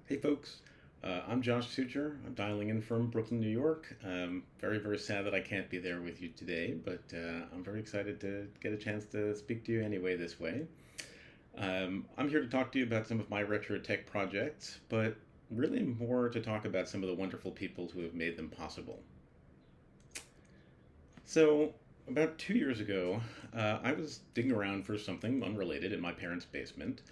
Hey folks, I'm Josh Suture. I'm dialing in from Brooklyn, New York. Very, very sad that I can't be there with you today, but I'm very excited to get a chance to speak to you anyway this way. I'm here to talk to you about some of my retro tech projects, but really more to talk about some of the wonderful people who have made them possible. So, about 2 years ago, I was digging around for something unrelated in my parents' basement,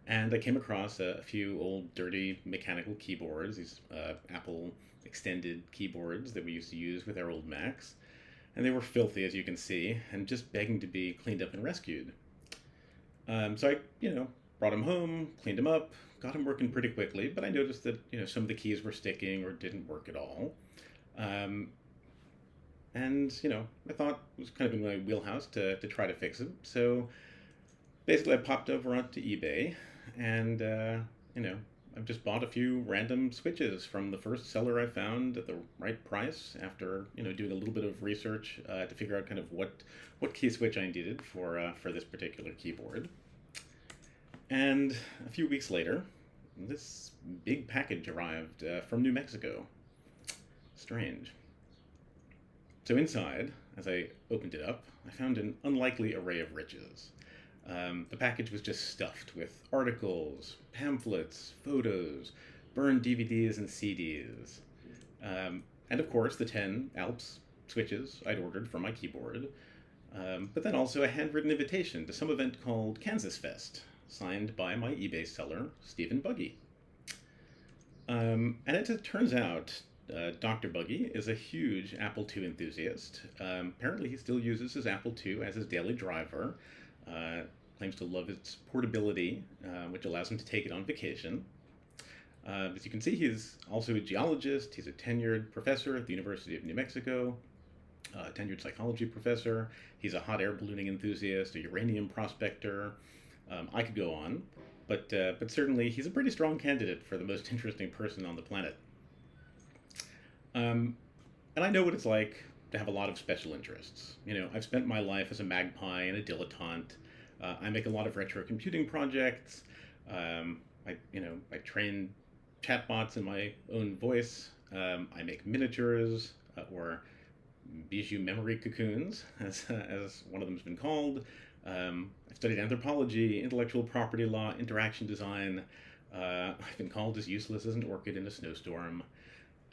and I came across a few old, dirty mechanical keyboards, these Apple extended keyboards that we used to use with our old Macs, and they were filthy, as you can see, and just begging to be cleaned up and rescued. So I brought them home, cleaned them up, got them working pretty quickly, but I noticed that, some of the keys were sticking or didn't work at all. Um, and I thought it was kind of in my wheelhouse to try to fix it. So basically, I popped over onto eBay and, you know, I've just bought a few random switches from the first seller I found at the right price after, doing a little bit of research to figure out kind of what key switch I needed for this particular keyboard. And a few weeks later, this big package arrived from New Mexico. Strange. So inside, as I opened it up, I found an unlikely array of riches. The package was just stuffed with articles, pamphlets, photos, burned DVDs and CDs, and of course the 10 Alps switches I'd ordered for my keyboard, but then also a handwritten invitation to some event called Kansas Fest, signed by my eBay seller, Stephen Buggy. And as it turns out, Dr. Buggy is a huge Apple II enthusiast. Apparently, he still uses his Apple II as his daily driver. Uh, Claims to love its portability, which allows him to take it on vacation. As you can see, he's also a geologist. He's a tenured professor at the University of New Mexico, a tenured psychology professor. He's a hot air ballooning enthusiast, a uranium prospector. I could go on, but certainly he's a pretty strong candidate for the most interesting person on the planet. Um, and I know what it's like to have a lot of special interests. I've spent my life as a magpie and a dilettante. I make a lot of retro computing projects. I train chatbots in my own voice. I make miniatures or bijou memory cocoons, as one of them's been called. I've studied anthropology, intellectual property law, interaction design. I've been called as useless as an orchid in a snowstorm.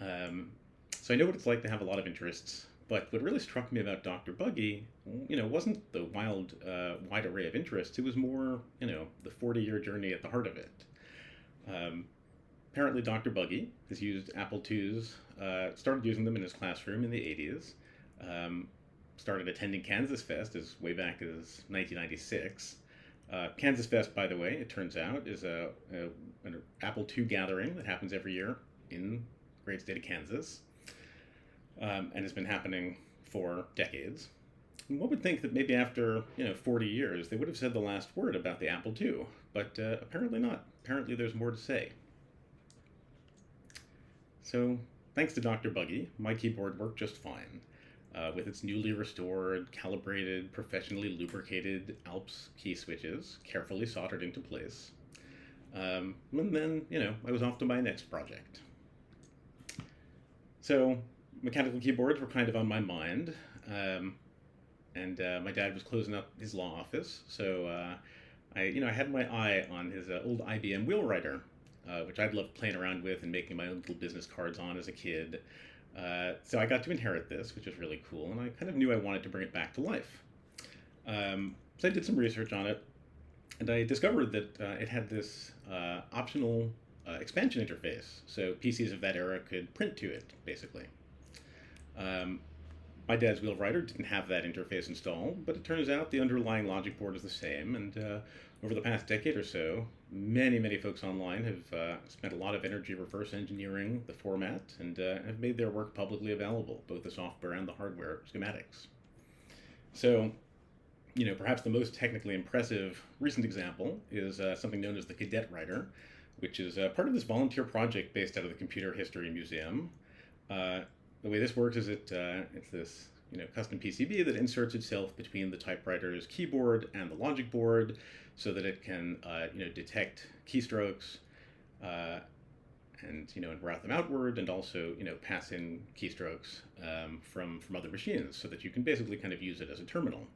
Um, so I know what it's like to have a lot of interests. But what really struck me about Dr. Buggy, wasn't the wide array of interests. It was more, the 40-year journey at the heart of it. Um, Apparently, Dr. Buggy has used Apple IIs, started using them in his classroom in the 80s, started attending Kansas Fest as way back as 1996. Kansas Fest, by the way, it turns out, is an Apple II gathering that happens every year in the great state of Kansas, and has been happening for decades. And one would think that maybe after 40 years they would have said the last word about the Apple II, but apparently not. Apparently there's more to say. So thanks to Dr. Buggy, my keyboard worked just fine. With its newly restored, calibrated, professionally lubricated Alps key switches, carefully soldered into place. And then, I was off to my next project. So, mechanical keyboards were kind of on my mind, and my dad was closing up his law office, so I had my eye on his old IBM Wheelwriter, which I'd loved playing around with and making my own little business cards on as a kid. So I got to inherit this, which was really cool, and I kind of knew I wanted to bring it back to life. So I did some research on it, and I discovered that it had this optional expansion interface, so PCs of that era could print to it, basically. Um, my dad's Wheelwriter didn't have that interface installed, but it turns out the underlying logic board is the same, and over the past decade or so, many, many folks online have spent a lot of energy reverse engineering the format and have made their work publicly available, both the software and the hardware schematics. So, perhaps the most technically impressive recent example is something known as the Cadet Writer, which is part of this volunteer project based out of the Computer History Museum. The way this works is it's this custom PCB that inserts itself between the typewriter's keyboard and the logic board, so that it can detect keystrokes, and and route them outward, and also pass in keystrokes from other machines, so that you can basically kind of use it as a terminal,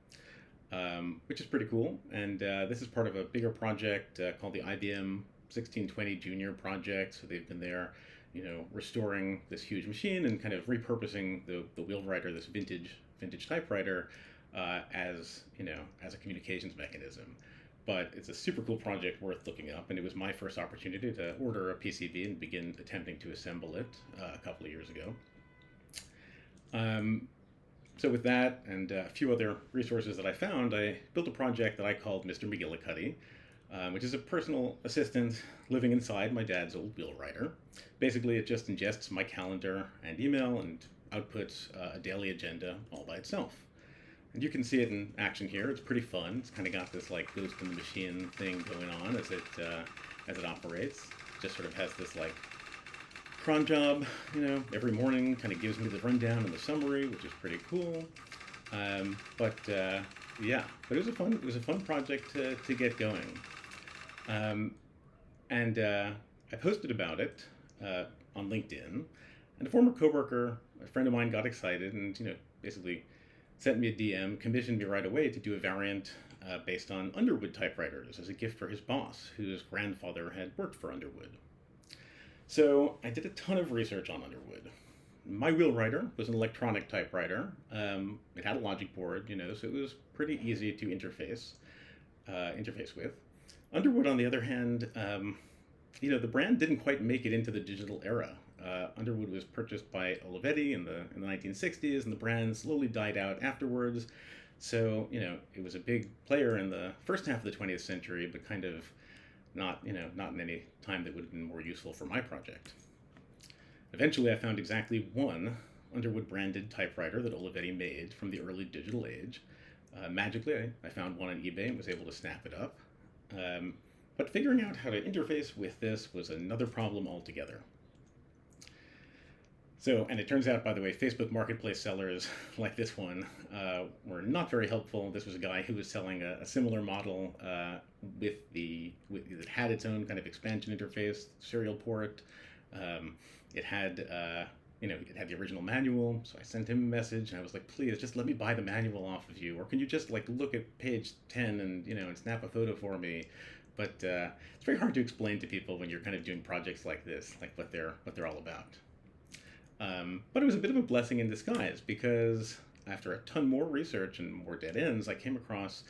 which is pretty cool. And this is part of a bigger project called the IBM 1620 Junior project. So they've been there, restoring this huge machine and kind of repurposing the wheelwriter, this vintage typewriter, as a communications mechanism. But it's a super cool project worth looking up, and it was my first opportunity to order a PCB and begin attempting to assemble it a couple of years ago. So with that and a few other resources that I found, I built a project that I called Mr. McGillicuddy, which is a personal assistant living inside my dad's old wheelwriter. Basically, it just ingests my calendar and email and outputs a daily agenda all by itself. And you can see it in action here. It's pretty fun. It's kind of got this like ghost in the machine thing going on as it operates. It just sort of has this like cron job, every morning. Kind of gives me the rundown and the summary, which is pretty cool. But it was a fun project to get going. And I posted about it on LinkedIn, and a former coworker, a friend of mine, got excited and basically sent me a DM, commissioned me right away to do a variant based on Underwood typewriters as a gift for his boss, whose grandfather had worked for Underwood. So I did a ton of research on Underwood. My wheelwriter was an electronic typewriter. It had a logic board, so it was pretty easy to interface with. Underwood, on the other hand, the brand didn't quite make it into the digital era. Underwood was purchased by Olivetti in the 1960s, and the brand slowly died out afterwards. So, it was a big player in the first half of the 20th century, but kind of not in any time that would have been more useful for my project. Eventually, I found exactly one Underwood branded typewriter that Olivetti made from the early digital age. Magically, I found one on eBay and was able to snap it up. But figuring out how to interface with this was another problem altogether. So, and it turns out, by the way, Facebook Marketplace sellers like this one were not very helpful. This was a guy who was selling a similar model that had its own kind of expansion interface, serial port. It had the original manual. So I sent him a message, and I was like, please, just let me buy the manual off of you, or can you just like look at page 10 and snap a photo for me? But it's very hard to explain to people when you're kind of doing projects like this, like what they're all about. But it was a bit of a blessing in disguise, because after a ton more research and more dead ends, I came across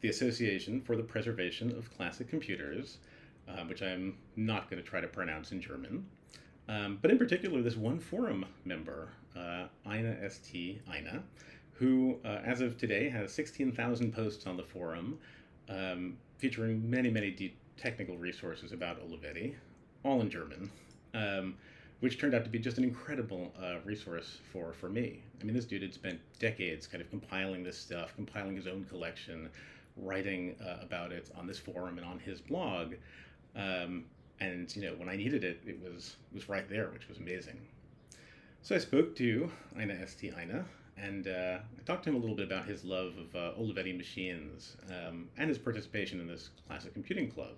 the Association for the Preservation of Classic Computers, which I'm not going to try to pronounce in German. But in particular, this one forum member, Ina, who, as of today, has 16,000 posts on the forum, featuring many, many deep technical resources about Olivetti, all in German. Which turned out to be just an incredible resource for me. I mean, this dude had spent decades kind of compiling this stuff, compiling his own collection, writing about it on this forum and on his blog. And when I needed it, it was right there, which was amazing. So I spoke to Ina, and I talked to him a little bit about his love of Olivetti machines and his participation in this classic computing club.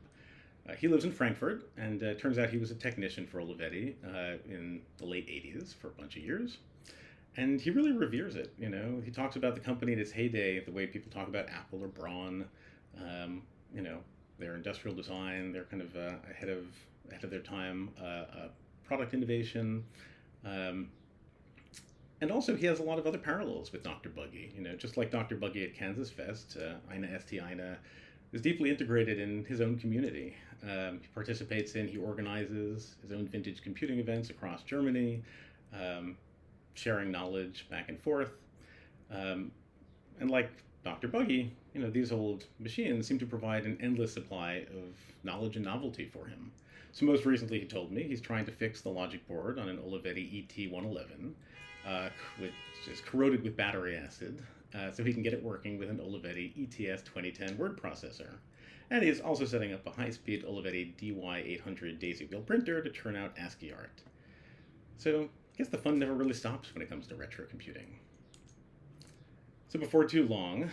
He lives in Frankfurt, and turns out he was a technician for Olivetti in the late 80s for a bunch of years. And he really reveres it, He talks about the company in its heyday the way people talk about Apple or Braun, their industrial design, they're kind of ahead of their time, product innovation. And also he has a lot of other parallels with Dr. Buggy, just like Dr. Buggy at Kansas Fest, Ina is deeply integrated in his own community. He participates he organizes his own vintage computing events across Germany, sharing knowledge back and forth. And like Dr. Buggy, these old machines seem to provide an endless supply of knowledge and novelty for him. So most recently he told me he's trying to fix the logic board on an Olivetti ET111, which is corroded with battery acid, so he can get it working with an Olivetti ETS 2010 word processor. And he's also setting up a high-speed Olivetti DY800 daisy wheel printer to churn out ASCII art. So I guess the fun never really stops when it comes to retro computing. So before too long,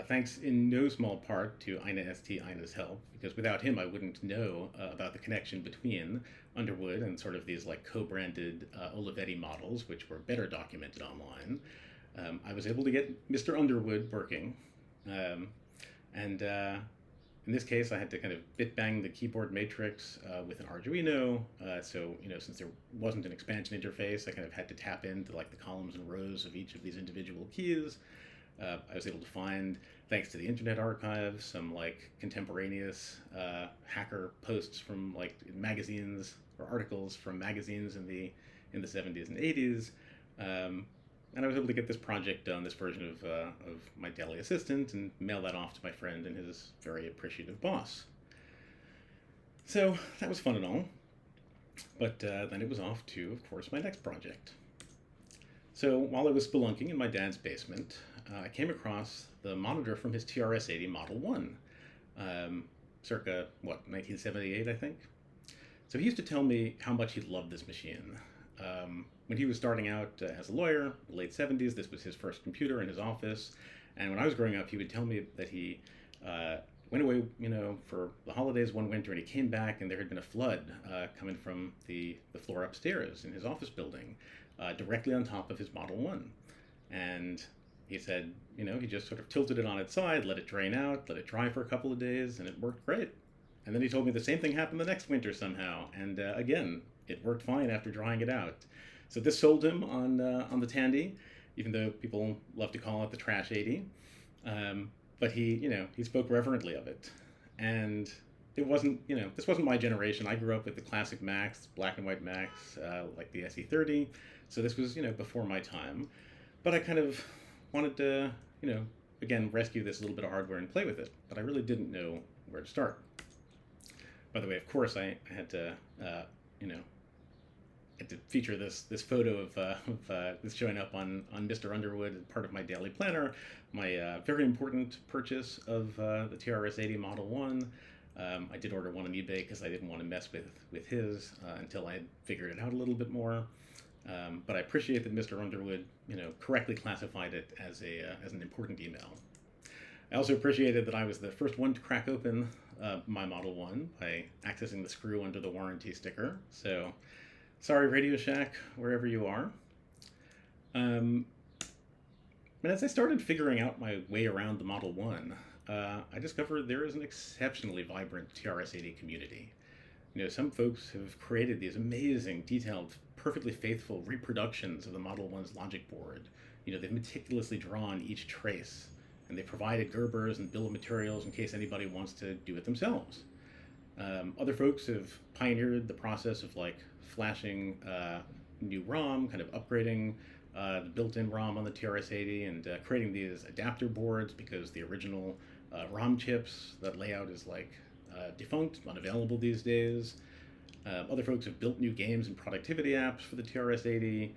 thanks in no small part to Ina St. Ina's help, because without him I wouldn't know about the connection between Underwood and sort of these like co-branded Olivetti models, which were better documented online. I was able to get Mr. Underwood working, um, and in this case, I had to kind of bit bang the keyboard matrix with an Arduino. So, since there wasn't an expansion interface, I kind of had to tap into like the columns and rows of each of these individual keys. I was able to find, thanks to the Internet Archive, some like contemporaneous hacker posts from like magazines or articles from magazines in the 70s and 80s. And I was able to get this project done, this version of my daily assistant, and mail that off to my friend and his very appreciative boss. So that was fun and all. But then it was off to, of course, my next project. So while I was spelunking in my dad's basement, I came across the monitor from his TRS-80 Model 1, circa, 1978, I think? So he used to tell me how much he loved this machine. When he was starting out as a lawyer, the late 70s, this was his first computer in his office. And when I was growing up, he would tell me that he went away, for the holidays one winter, and he came back, and there had been a flood coming from the floor upstairs in his office building, directly on top of his Model 1. And he said, he just sort of tilted it on its side, let it drain out, let it dry for a couple of days, and it worked great. And then he told me the same thing happened the next winter somehow, and again, it worked fine after drying it out. So this sold him on the Tandy, even though people love to call it the Trash 80. But he spoke reverently of it. And it wasn't, this wasn't my generation. I grew up with the classic Macs, black and white Macs, like the SE30. So this was, before my time. But I kind of wanted to, again, rescue this little bit of hardware and play with it. But I really didn't know where to start. By the way, of course, I had to, to feature this photo of this showing up on Mr. Underwood as part of my daily planner, my very important purchase of the TRS-80 Model 1. I did order one on eBay because I didn't want to mess with his until I had figured it out a little bit more. But I appreciate that Mr. Underwood, correctly classified it as an important email. I also appreciated that I was the first one to crack open my Model 1 by accessing the screw under the warranty sticker. So, sorry, Radio Shack, wherever you are. But as I started figuring out my way around the Model 1, I discovered there is an exceptionally vibrant TRS-80 community. Some folks have created these amazing, detailed, perfectly faithful reproductions of the Model 1's logic board. They've meticulously drawn each trace, and they provided Gerbers and bill of materials in case anybody wants to do it themselves. Other folks have pioneered the process of flashing new ROM, kind of upgrading the built-in ROM on the TRS-80 and creating these adapter boards because the original ROM chips, that layout is defunct, unavailable these days. Other folks have built new games and productivity apps for the TRS-80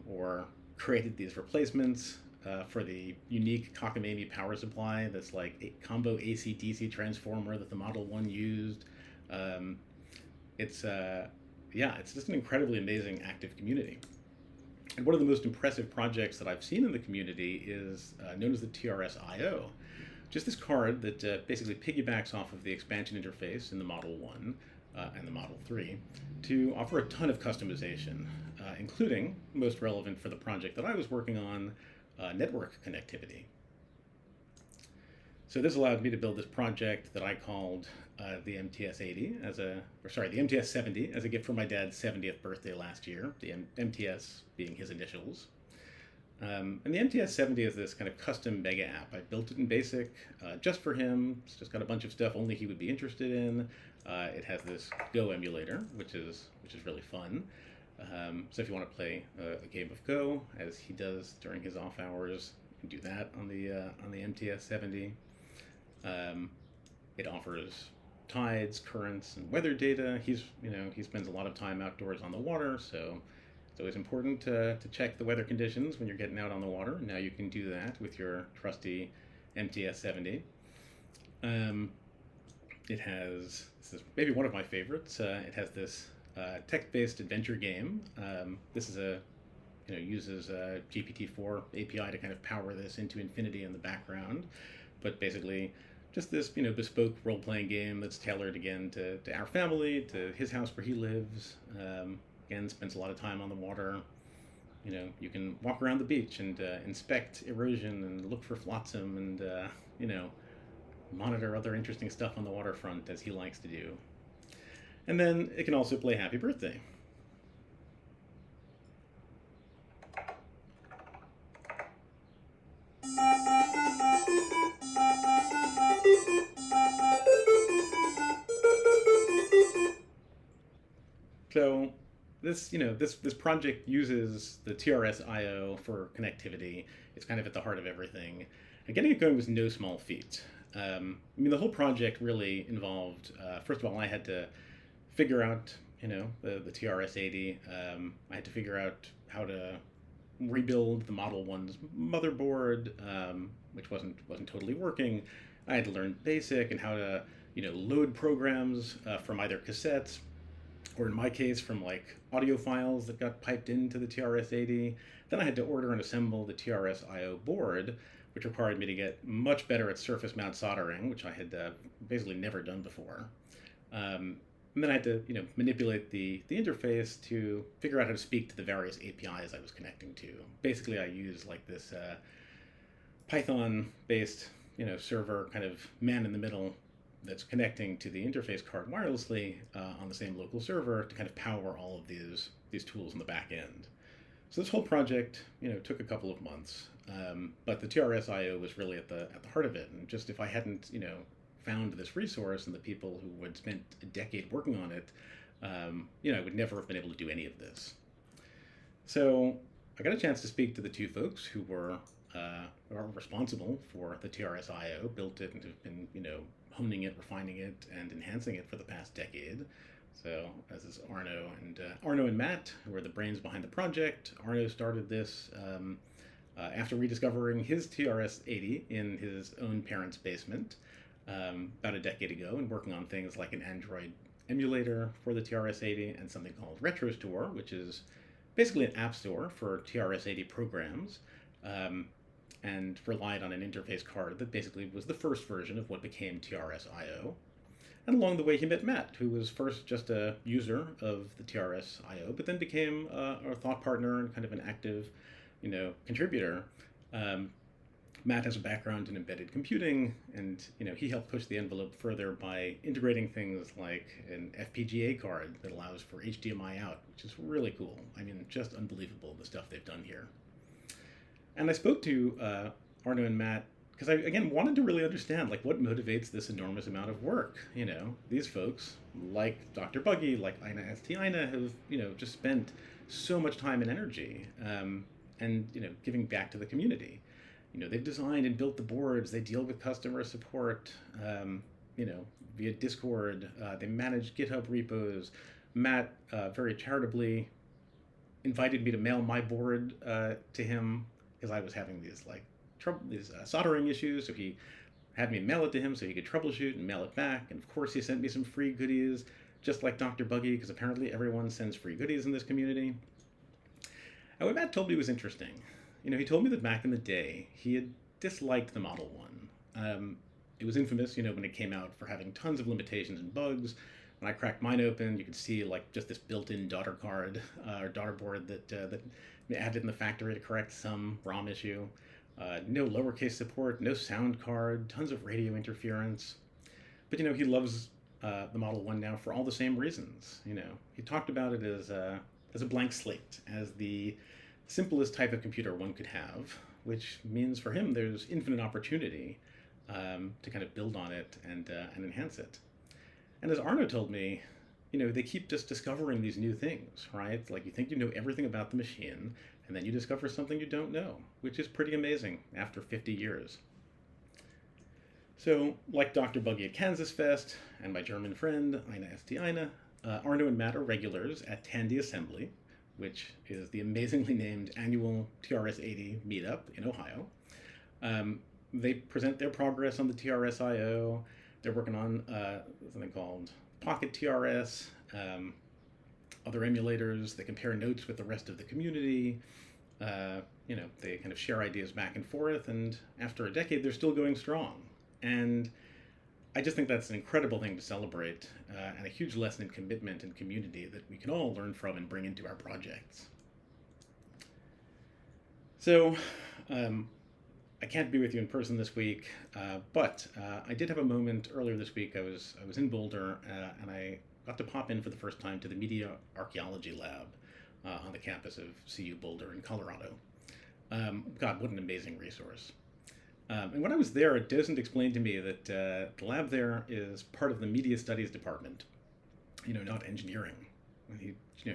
or created these replacements for the unique cockamamie power supply that's like a combo AC-DC transformer that the Model 1 used. It's just an incredibly amazing active community. And one of the most impressive projects that I've seen in the community is known as the TRS-IO. Just this card that basically piggybacks off of the expansion interface in the Model 1 and the Model 3 to offer a ton of customization, including, most relevant for the project that I was working on, network connectivity. So this allowed me to build this project that I called the MTS-80 the MTS-70 as a gift for my dad's 70th birthday last year, the MTS being his initials. And the MTS-70 is this kind of custom mega app. I built it in BASIC just for him. It's just got a bunch of stuff only he would be interested in. It has this Go emulator, which is really fun. So if you want to play a game of Go, as he does during his off hours, you can do that on the MTS-70. It offers tides, currents, and weather data. He spends a lot of time outdoors on the water, so it's always important to check the weather conditions when you're getting out on the water. Now you can do that with your trusty MTS-70. It has, this is maybe one of my favorites, it has this text-based adventure game. This is a uses GPT-4 API to kind of power this into infinity in the background. But basically, just this bespoke role-playing game that's tailored again to our family, to his house where he lives. Again, spends a lot of time on the water. You can walk around the beach and inspect erosion and look for flotsam and monitor other interesting stuff on the waterfront as he likes to do. And then it can also play Happy Birthday. So this project uses the TRS-IO for connectivity. It's kind of at the heart of everything. And getting it going was no small feat. The whole project really involved, first of all, I had to figure out, the TRS-80. I had to figure out how to rebuild the Model 1's motherboard, which wasn't totally working. I had to learn BASIC and how to, load programs from either cassettes or in my case from like audio files that got piped into the TRS-80. Then I had to order and assemble the TRS-IO board, which required me to get much better at surface mount soldering, which I had basically never done before. And then I had to, manipulate the interface to figure out how to speak to the various APIs I was connecting to. Basically, I used like this Python-based, server kind of man in the middle that's connecting to the interface card wirelessly on the same local server to kind of power all of these tools in the back end. So this whole project, took a couple of months, but the TRS-IO was really at the heart of it. And just if I hadn't, found this resource and the people who had spent a decade working on it, I would never have been able to do any of this. So I got a chance to speak to the two folks who are responsible for the TRS-IO, built it and have been, honing it, refining it, and enhancing it for the past decade. So this is Arno and Matt, who are the brains behind the project. Arno started this after rediscovering his TRS-80 in his own parents' basement about a decade ago, and working on things like an Android emulator for the TRS-80 and something called RetroStore, which is basically an app store for TRS-80 programs. And relied on an interface card that basically was the first version of what became TRS-IO. And along the way, he met Matt, who was first just a user of the TRS-IO, but then became a thought partner and kind of an active, contributor. Matt has a background in embedded computing, and he helped push the envelope further by integrating things like an FPGA card that allows for HDMI out, which is really cool. Just unbelievable, the stuff they've done here. And I spoke to Arno and Matt because I, again, wanted to really understand what motivates this enormous amount of work. These folks, like Dr. Buggy, like Ina St. Ina, have, just spent so much time and energy and, giving back to the community. They've designed and built the boards, they deal with customer support, via Discord, they manage GitHub repos. Matt very charitably invited me to mail my board to him because I was having these soldering issues, so he had me mail it to him so he could troubleshoot and mail it back. And of course, he sent me some free goodies, just like Dr. Buggy, because apparently everyone sends free goodies in this community. And what Matt told me was interesting. He told me that back in the day, he had disliked the Model 1. It was infamous, when it came out, for having tons of limitations and bugs. When I cracked mine open, you could see just this built-in daughter card or daughter board that added in the factory to correct some ROM issue. No lowercase support, no sound card, tons of radio interference. But he loves the Model 1 now for all the same reasons. He talked about it as a blank slate, as the simplest type of computer one could have, which means for him there's infinite opportunity to kind of build on it and enhance it. And as Arno told me, they keep just discovering these new things, right? You think you know everything about the machine, and then you discover something you don't know, which is pretty amazing after 50 years. So, like Dr. Buggy at Kansas Fest, and my German friend, Ina St. Ina, Arno and Matt are regulars at Tandy Assembly, which is the amazingly named annual TRS-80 meetup in Ohio. They present their progress on the TRS-IO. They're working on something called Pocket TRS, other emulators. They compare notes with the rest of the community. They kind of share ideas back and forth, and after a decade, they're still going strong. And I just think that's an incredible thing to celebrate, and a huge lesson in commitment and community that we can all learn from and bring into our projects. So, I can't be with you in person this week, but I did have a moment earlier this week. I was in Boulder, and I got to pop in for the first time to the Media Archaeology Lab on the campus of CU Boulder in Colorado. God, what an amazing resource! And when I was there, a docent explained to me that the lab there is part of the Media Studies department, not engineering. He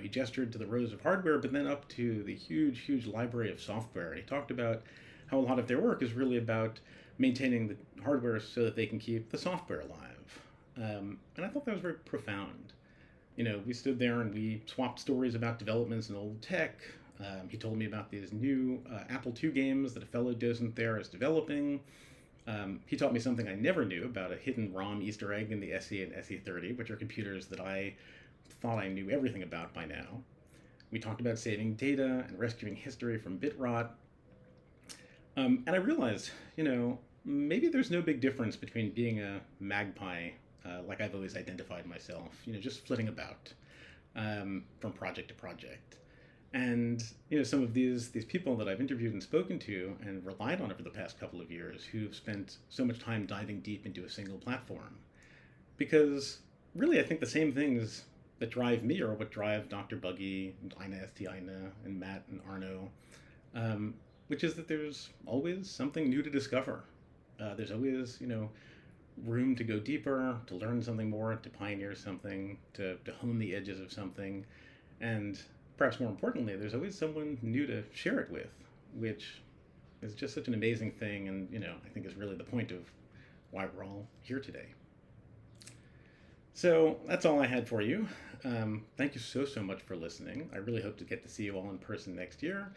gestured to the rows of hardware, but then up to the huge, huge library of software. And he talked about how a lot of their work is really about maintaining the hardware so that they can keep the software alive. And I thought that was very profound. We stood there and we swapped stories about developments in old tech. He told me about these new Apple II games that a fellow docent there is developing. He taught me something I never knew about a hidden ROM Easter egg in the SE and SE30, which are computers that I thought I knew everything about by now. We talked about saving data and rescuing history from bit rot. And I realized, maybe there's no big difference between being a magpie, like I've always identified myself, just flitting about from project to project. And some of these people that I've interviewed and spoken to and relied on over the past couple of years who've spent so much time diving deep into a single platform. Because really, I think the same things that drive me are what drive Dr. Buggy and Ina, and Matt and Arno, which is that there's always something new to discover. There's always, room to go deeper, to learn something more, to pioneer something, to hone the edges of something. And perhaps more importantly, there's always someone new to share it with, which is just such an amazing thing, and I think is really the point of why we're all here today. So that's all I had for you. Thank you so much for listening. I really hope to get to see you all in person next year.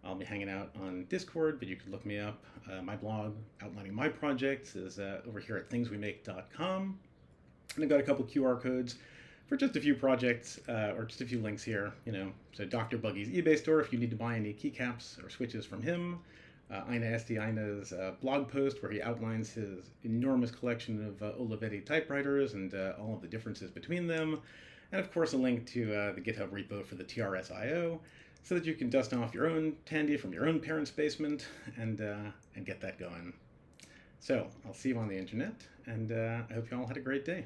I'll be hanging out on Discord, but you can look me up. My blog outlining my projects is over here at thingswemake.com. And I've got a couple QR codes for just a few projects, or just a few links here. So Dr. Buggy's eBay store if you need to buy any keycaps or switches from him. Ina's blog post where he outlines his enormous collection of Olivetti typewriters and all of the differences between them. And of course a link to the GitHub repo for the TRS-IO so that you can dust off your own Tandy from your own parents' basement and get that going. So I'll see you on the internet, and I hope you all had a great day.